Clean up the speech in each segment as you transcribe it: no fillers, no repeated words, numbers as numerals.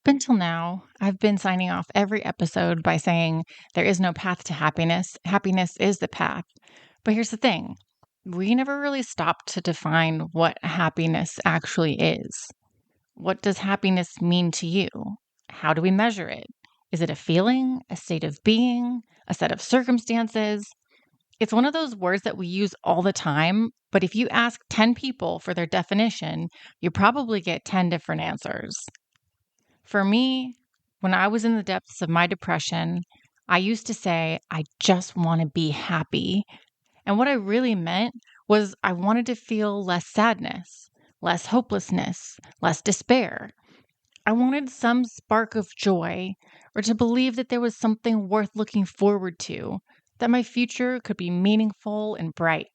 Until now, I've been signing off every episode by saying there is no path to happiness. Happiness is the path. But here's the thing, we never really stopped to define what happiness actually is. What does happiness mean to you? How do we measure it? Is it a feeling, a state of being, a set of circumstances? It's one of those words that we use all the time, but if you ask 10 people for their definition, you probably get 10 different answers. For me, when I was in the depths of my depression, I used to say, I just want to be happy. And what I really meant was I wanted to feel less sadness, less hopelessness, less despair. I wanted some spark of joy or to believe that there was something worth looking forward to, that my future could be meaningful and bright.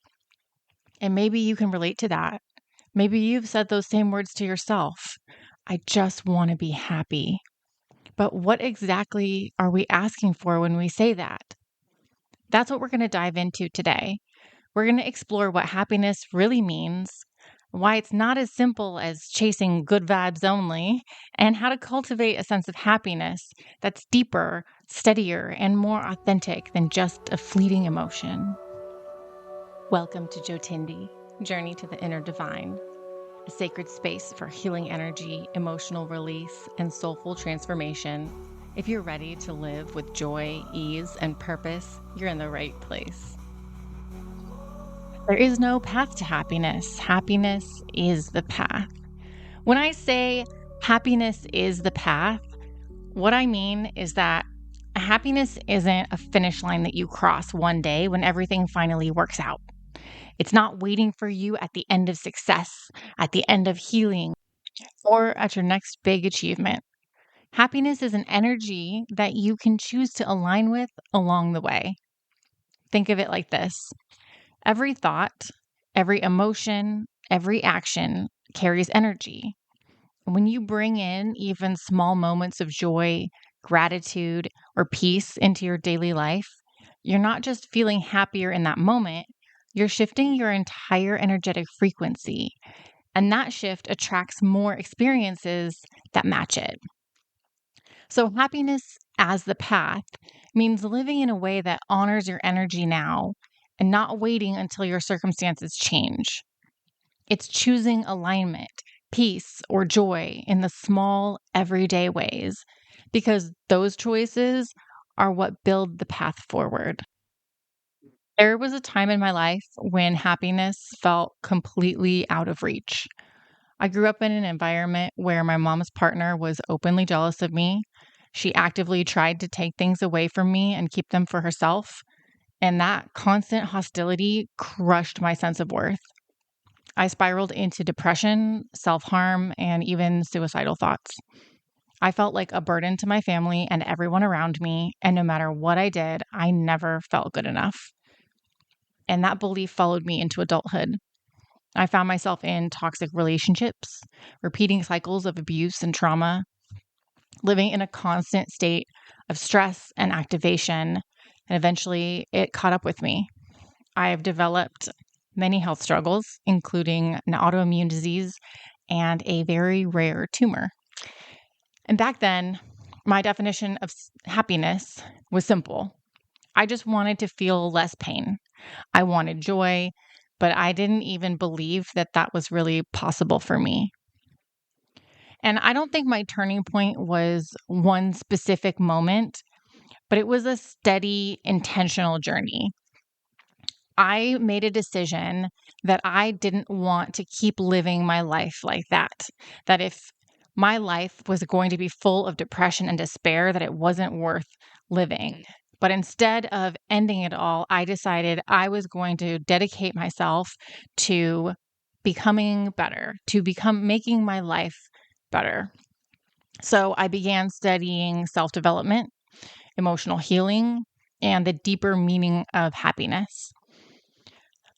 And maybe you can relate to that. Maybe you've said those same words to yourself. I just want to be happy. But what exactly are we asking for when we say that? That's what we're going to dive into today. We're going to explore what happiness really means, why it's not as simple as chasing good vibes only, and how to cultivate a sense of happiness that's deeper, steadier, and more authentic than just a fleeting emotion. Welcome to Jyotindi, Journey to the Inner Divine, a sacred space for healing energy, emotional release, and soulful transformation. If you're ready to live with joy, ease, and purpose, you're in the right place. There is no path to happiness. Happiness is the path. When I say happiness is the path, what I mean is that happiness isn't a finish line that you cross one day when everything finally works out. It's not waiting for you at the end of success, at the end of healing, or at your next big achievement. Happiness is an energy that you can choose to align with along the way. Think of it like this. Every thought, every emotion, every action carries energy. When you bring in even small moments of joy, gratitude, or peace into your daily life, you're not just feeling happier in that moment, you're shifting your entire energetic frequency. And that shift attracts more experiences that match it. So, happiness as the path means living in a way that honors your energy now and not waiting until your circumstances change. It's choosing alignment, peace, or joy in the small, everyday ways, because those choices are what build the path forward. There was a time in my life when happiness felt completely out of reach. I grew up in an environment where my mom's partner was openly jealous of me. She actively tried to take things away from me and keep them for herself. And that constant hostility crushed my sense of worth. I spiraled into depression, self harm, and even suicidal thoughts. I felt like a burden to my family and everyone around me. And no matter what I did, I never felt good enough. And that belief followed me into adulthood. I found myself in toxic relationships, repeating cycles of abuse and trauma, living in a constant state of stress and activation. And eventually it caught up with me. I've developed many health struggles, including an autoimmune disease and a very rare tumor. And back then, my definition of happiness was simple. I just wanted to feel less pain. I wanted joy, but I didn't even believe that that was really possible for me. And I don't think my turning point was one specific moment, but it was a steady, intentional journey. I made a decision that I didn't want to keep living my life like that. That if my life was going to be full of depression and despair, that it wasn't worth living. But instead of ending it all, I decided I was going to dedicate myself to becoming better, to become making my life better. So I began studying self-development, emotional healing, and the deeper meaning of happiness.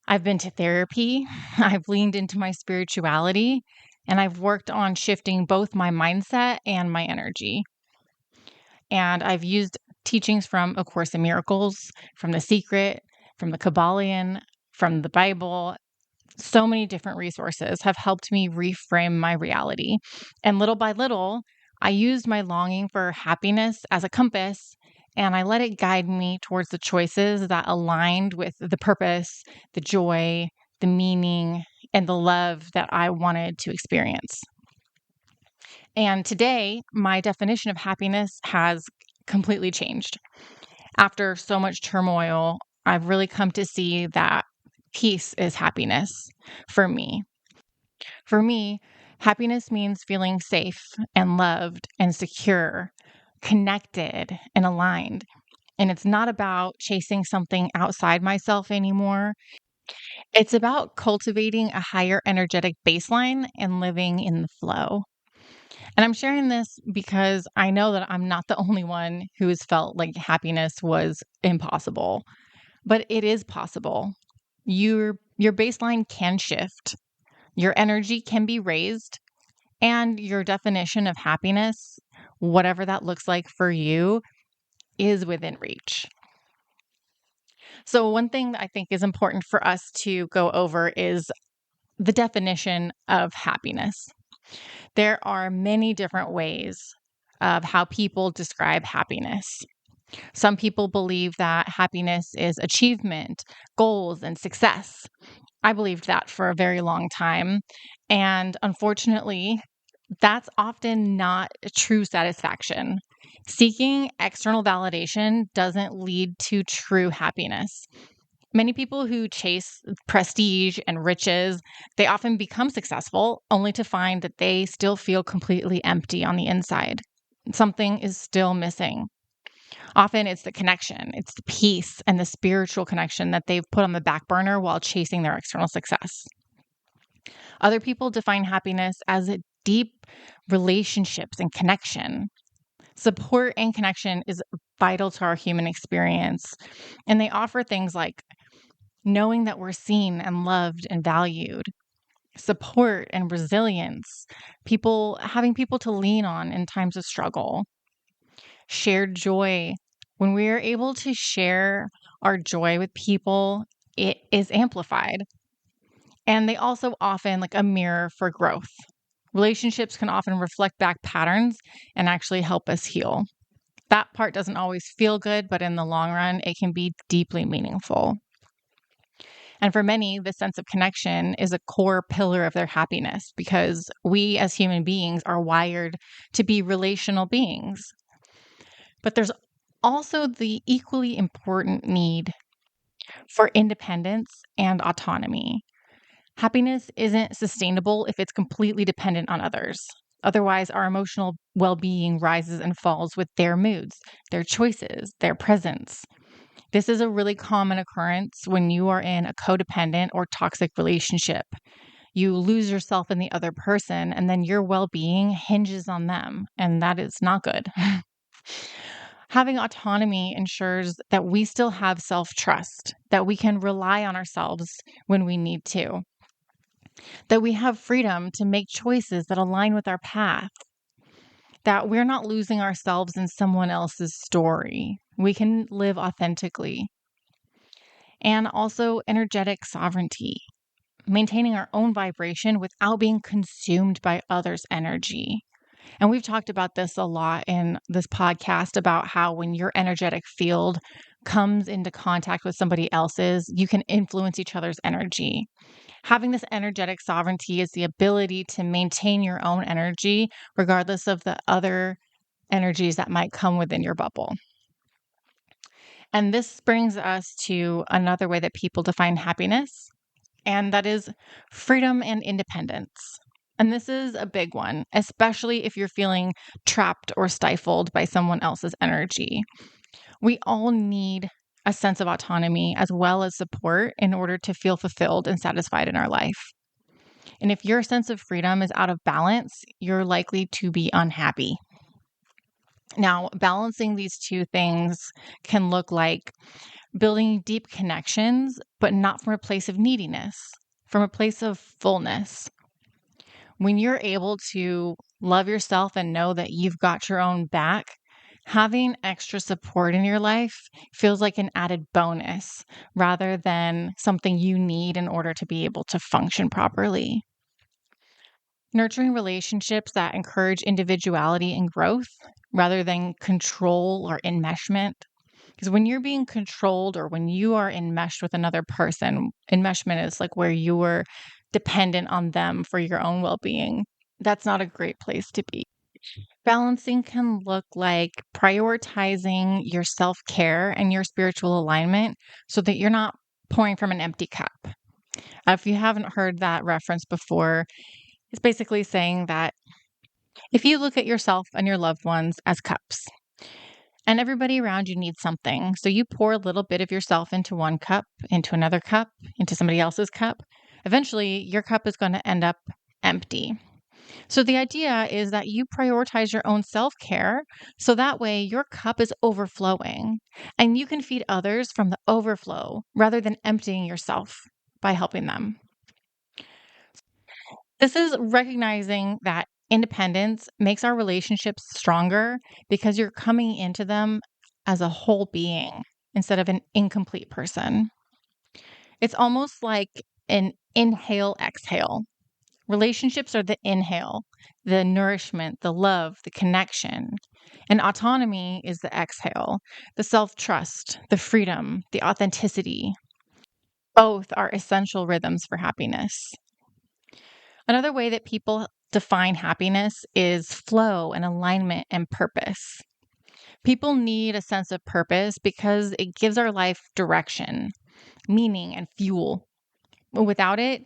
I've been to therapy, I've leaned into my spirituality, and I've worked on shifting both my mindset and my energy. And I've used teachings from A Course in Miracles, from The Secret, from the Kabbalion, from the Bible. So many different resources have helped me reframe my reality. And little by little, I used my longing for happiness as a compass, and I let it guide me towards the choices that aligned with the purpose, the joy, the meaning, and the love that I wanted to experience. And today, my definition of happiness has completely changed. After so much turmoil, I've really come to see that peace is happiness for me. For me, happiness means feeling safe and loved and secure, connected and aligned. And it's not about chasing something outside myself anymore. It's about cultivating a higher energetic baseline and living in the flow. And I'm sharing this because I know that I'm not the only one who has felt like happiness was impossible, but it is possible. Your baseline can shift. Your energy can be raised, and your definition of happiness, whatever that looks like for you, is within reach. So, one thing that I think is important for us to go over is the definition of happiness. There are many different ways of how people describe happiness. Some people believe that happiness is achievement, goals, and success. I believed that for a very long time. And unfortunately, that's often not a true satisfaction. Seeking external validation doesn't lead to true happiness. Many people who chase prestige and riches, they often become successful only to find that they still feel completely empty on the inside. Something is still missing. Often it's the connection, it's the peace and the spiritual connection that they've put on the back burner while chasing their external success. Other people define happiness as a deep relationships and connection. Support and connection is vital to our human experience. And they offer things like knowing that we're seen and loved and valued, support and resilience, people having people to lean on in times of struggle, shared joy. When we are able to share our joy with people, it is amplified. And they also often like a mirror for growth. Relationships can often reflect back patterns and actually help us heal. That part doesn't always feel good, but in the long run, it can be deeply meaningful. And for many, the sense of connection is a core pillar of their happiness because we as human beings are wired to be relational beings. But there's also the equally important need for independence and autonomy. Happiness isn't sustainable if it's completely dependent on others. Otherwise, our emotional well being rises and falls with their moods, their choices, their presence. This is a really common occurrence when you are in a codependent or toxic relationship. You lose yourself in the other person, and then your well being hinges on them, and that is not good. Having autonomy ensures that we still have self trust, that we can rely on ourselves when we need to, that we have freedom to make choices that align with our path, that we're not losing ourselves in someone else's story. We can live authentically. And also energetic sovereignty, maintaining our own vibration without being consumed by others' energy. And we've talked about this a lot in this podcast about how when your energetic field comes into contact with somebody else's, you can influence each other's energy. Having this energetic sovereignty is the ability to maintain your own energy regardless of the other energies that might come within your bubble. And this brings us to another way that people define happiness, and that is freedom and independence. And this is a big one, especially if you're feeling trapped or stifled by someone else's energy. We all need a sense of autonomy as well as support in order to feel fulfilled and satisfied in our life. And if your sense of freedom is out of balance, you're likely to be unhappy. Now, balancing these two things can look like building deep connections, but not from a place of neediness, from a place of fullness. When you're able to love yourself and know that you've got your own back, having extra support in your life feels like an added bonus rather than something you need in order to be able to function properly. Nurturing relationships that encourage individuality and growth rather than control or enmeshment. Because when you're being controlled or when you are enmeshed with another person, enmeshment is like where you were dependent on them for your own well being. That's not a great place to be. Balancing can look like prioritizing your self care and your spiritual alignment so that you're not pouring from an empty cup. If you haven't heard that reference before, it's basically saying that if you look at yourself and your loved ones as cups, and everybody around you needs something, so you pour a little bit of yourself into one cup, into another cup, into somebody else's cup, eventually your cup is going to end up empty. So the idea is that you prioritize your own self-care so that way your cup is overflowing and you can feed others from the overflow rather than emptying yourself by helping them. This is recognizing that independence makes our relationships stronger because you're coming into them as a whole being instead of an incomplete person. It's almost like an inhale, exhale. Relationships are the inhale, the nourishment, the love, the connection. And autonomy is the exhale, the self trust, the freedom, the authenticity. Both are essential rhythms for happiness. Another way that people define happiness is flow and alignment and purpose. People need a sense of purpose because it gives our life direction, meaning, and fuel. Without it,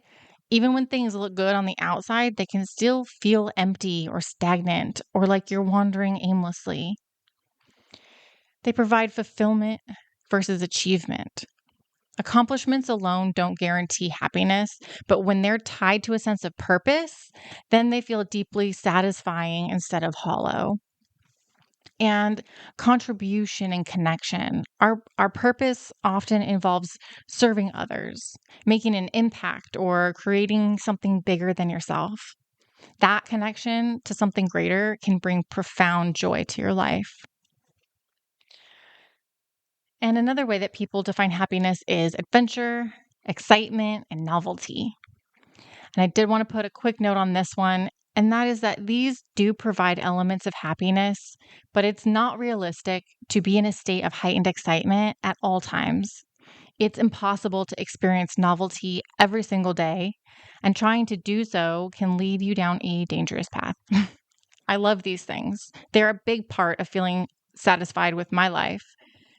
even when things look good on the outside, they can still feel empty or stagnant or like you're wandering aimlessly. They provide fulfillment versus achievement. Accomplishments alone don't guarantee happiness, but when they're tied to a sense of purpose, then they feel deeply satisfying instead of hollow. And contribution and connection. Our purpose often involves serving others, making an impact, or creating something bigger than yourself. That connection to something greater can bring profound joy to your life. And another way that people define happiness is adventure, excitement, and novelty. And I did want to put a quick note on this one, and that is that these do provide elements of happiness, but it's not realistic to be in a state of heightened excitement at all times. It's impossible to experience novelty every single day, and trying to do so can lead you down a dangerous path. I love these things. They're a big part of feeling satisfied with my life.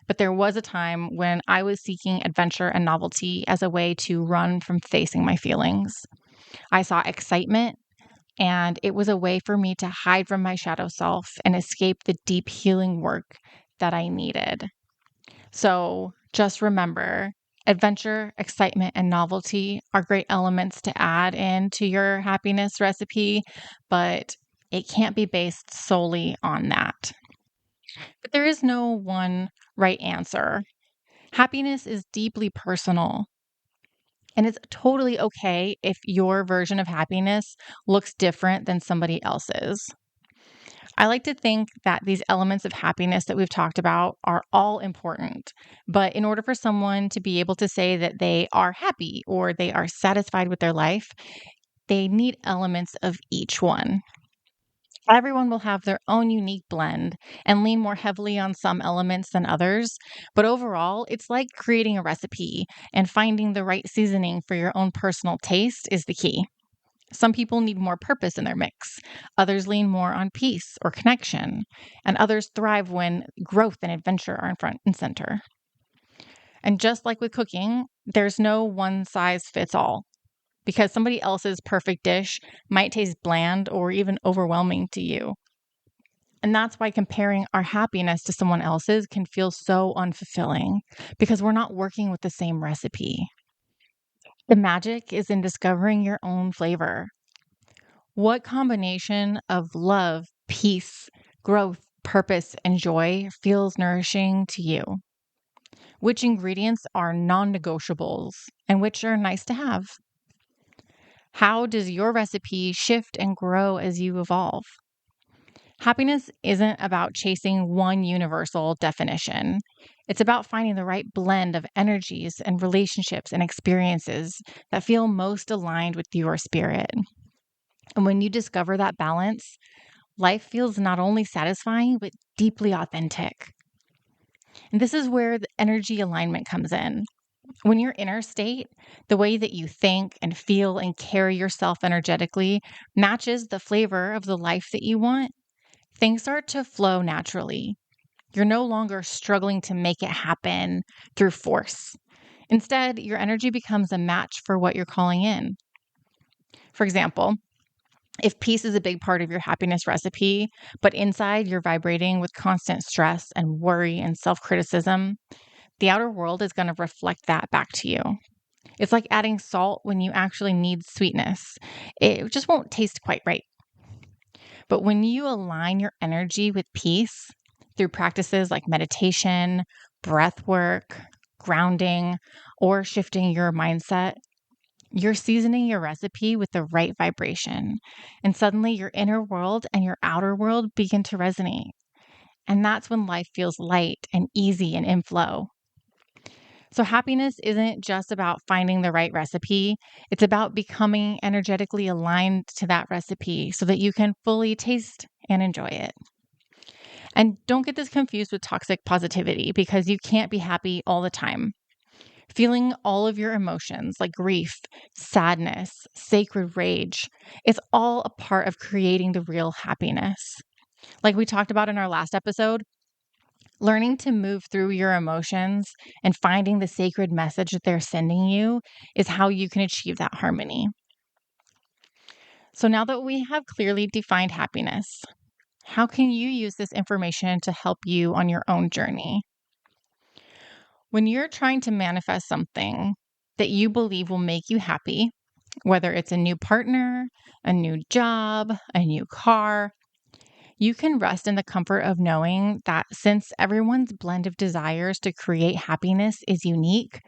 But there was a time when I was seeking adventure and novelty as a way to run from facing my feelings. I saw excitement, and it was a way for me to hide from my shadow self and escape the deep healing work that I needed. So just remember adventure, excitement, and novelty are great elements to add into your happiness recipe, but it can't be based solely on that. But there is no one right answer. Happiness is deeply personal. And it's totally okay if your version of happiness looks different than somebody else's. I like to think that these elements of happiness that we've talked about are all important. But in order for someone to be able to say that they are happy or they are satisfied with their life, they need elements of each one. Everyone will have their own unique blend and lean more heavily on some elements than others. But overall, it's like creating a recipe, and finding the right seasoning for your own personal taste is the key. Some people need more purpose in their mix. Others lean more on peace or connection. And others thrive when growth and adventure are in front and center. And just like with cooking, there's no one size fits all because somebody else's perfect dish might taste bland or even overwhelming to you. And that's why comparing our happiness to someone else's can feel so unfulfilling because we're not working with the same recipe. The magic is in discovering your own flavor. What combination of love, peace, growth, purpose, and joy feels nourishing to you? Which ingredients are non negotiables and which are nice to have? How does your recipe shift and grow as you evolve? Happiness isn't about chasing one universal definition. It's about finding the right blend of energies and relationships and experiences that feel most aligned with your spirit. And when you discover that balance, life feels not only satisfying, but deeply authentic. And this is where the energy alignment comes in. When your inner state, the way that you think and feel and carry yourself energetically, matches the flavor of the life that you want, things start to flow naturally. You're no longer struggling to make it happen through force. Instead, your energy becomes a match for what you're calling in. For example, if peace is a big part of your happiness recipe, but inside you're vibrating with constant stress and worry and self criticism, the outer world is going to reflect that back to you. It's like adding salt when you actually need sweetness. It just won't taste quite right. But when you align your energy with peace through practices like meditation, breath work, grounding, or shifting your mindset, you're seasoning your recipe with the right vibration. And suddenly your inner world and your outer world begin to resonate. And that's when life feels light and easy and in flow. So, happiness isn't just about finding the right recipe. It's about becoming energetically aligned to that recipe so that you can fully taste and enjoy it. And don't get this confused with toxic positivity because you can't be happy all the time. Feeling all of your emotions like grief, sadness, sacred rage, it's all a part of creating the real happiness. Like we talked about in our last episode, learning to move through your emotions and finding the sacred message that they're sending you is how you can achieve that harmony. So now that we have clearly defined happiness, how can you use this information to help you on your own journey? When you're trying to manifest something that you believe will make you happy, whether it's a new partner, a new job, a new car, you can rest in the comfort of knowing that since everyone's blend of desires to create happiness is unique,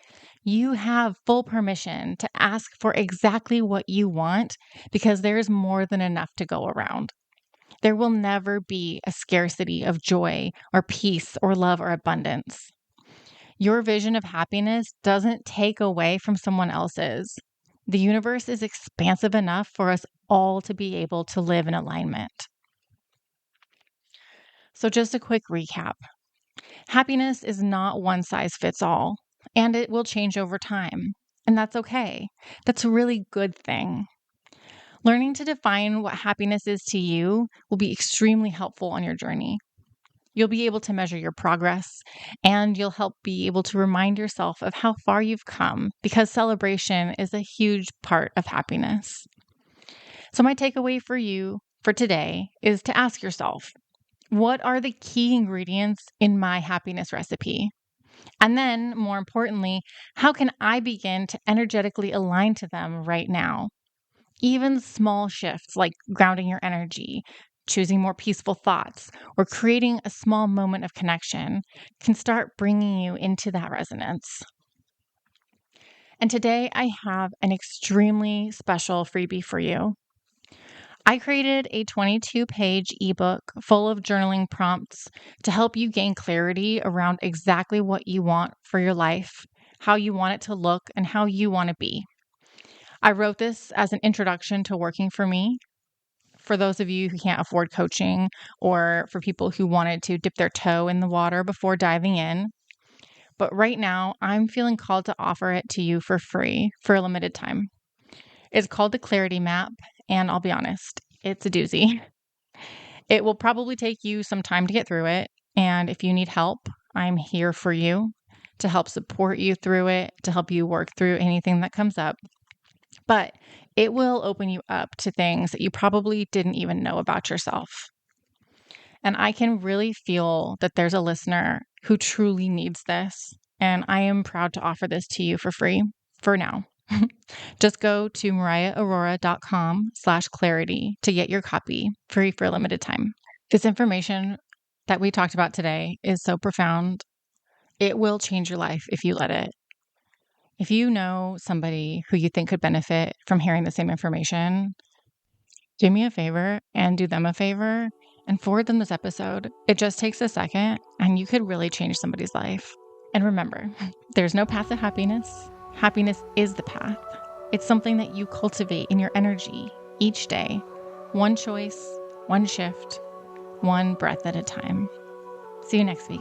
you have full permission to ask for exactly what you want because there is more than enough to go around. There will never be a scarcity of joy or peace or love or abundance. Your vision of happiness doesn't take away from someone else's. The universe is expansive enough for us all to be able to live in alignment. So, just a quick recap. Happiness is not one size fits all, and it will change over time. And that's okay. That's a really good thing. Learning to define what happiness is to you will be extremely helpful on your journey. You'll be able to measure your progress, and you'll help be able to remind yourself of how far you've come because celebration is a huge part of happiness. So, my takeaway for you for today is to ask yourself, what are the key ingredients in my happiness recipe? And then, more importantly, how can I begin to energetically align to them right now? Even small shifts like grounding your energy, choosing more peaceful thoughts, or creating a small moment of connection can start bringing you into that resonance. And today I have an extremely special freebie for you. I created a 22-page ebook full of journaling prompts to help you gain clarity around exactly what you want for your life, how you want it to look, and how you want to be. I wrote this as an introduction to working for me. For those of you who can't afford coaching or for people who wanted to dip their toe in the water before diving in. But right now, I'm feeling called to offer it to you for free for a limited time. It's called the Clarity Map, and I'll be honest, it's a doozy. It will probably take you some time to get through it. And if you need help, I'm here for you to help support you through it, to help you work through anything that comes up. But it will open you up to things that you probably didn't even know about yourself. And I can really feel that there's a listener who truly needs this. And I am proud to offer this to you for free for now. Just go to mariaaurora.com/clarity to get your copy free for a limited time. This information that we talked about today is so profound. It will change your life if you let it. If you know somebody who you think could benefit from hearing the same information, do me a favor and do them a favor and forward them this episode. It just takes a second and you could really change somebody's life. And remember, there's no path to happiness. Happiness is the path. It's something that you cultivate in your energy each day One choice, one shift, one breath at a time. See you next week.